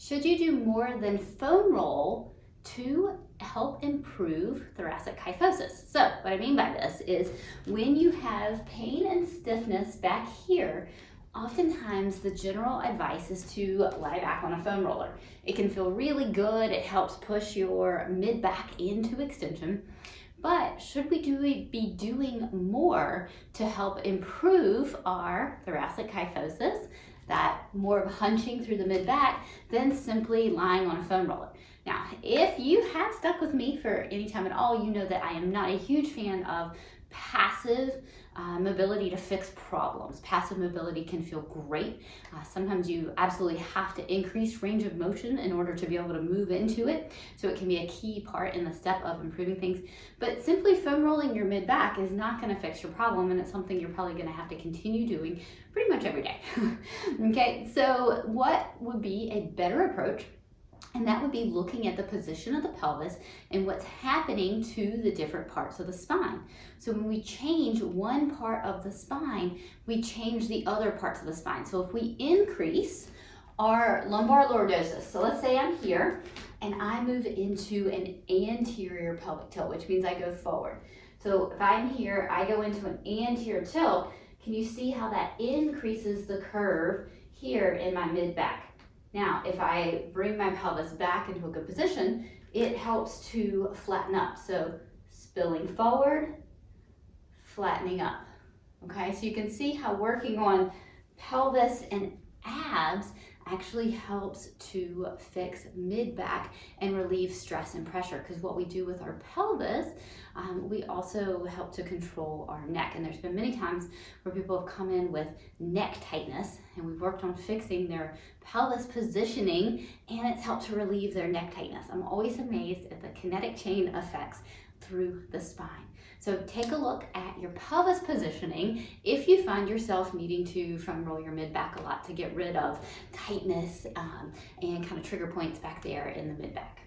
Should you do more than foam roll to help improve thoracic kyphosis? So what I mean by this is when you have pain and stiffness back here, oftentimes the general advice is to lie back on a foam roller. It can feel really good. It helps push your mid-back into extension. But should we be doing more to help improve our thoracic kyphosis, that more of hunching through the mid-back, than simply lying on a foam roller? Now, if you have stuck with me for any time at all, you know that I am not a huge fan of passive mobility to fix problems. Passive mobility can feel great. Sometimes you absolutely have to increase range of motion in order to be able to move into it. So it can be a key part in the step of improving things. But simply foam rolling your mid-back is not going to fix your problem, and it's something you're probably going to have to continue doing pretty much every day. Okay, so what would be a better approach? And that would be looking at the position of the pelvis and what's happening to the different parts of the spine. So when we change one part of the spine, we change the other parts of the spine. So if we increase our lumbar lordosis, so let's say I'm here and I move into an anterior pelvic tilt, which means I go forward. So if I'm here, I go into an anterior tilt. Can you see how that increases the curve here in my mid-back? Now, if I bring my pelvis back into a good position, it helps to flatten up. So spilling forward, flattening up. Okay, so you can see how working on pelvis and abs actually helps to fix mid-back and relieve stress and pressure, because what we do with our pelvis, we also help to control our neck. And there's been many times where people have come in with neck tightness and we've worked on fixing their pelvis positioning, and it's helped to relieve their neck tightness. I'm always amazed at the kinetic chain effects through the spine. So take a look at your pelvis positioning if you find yourself needing to foam roll your mid-back a lot to get rid of tightness and kind of trigger points back there in the mid-back.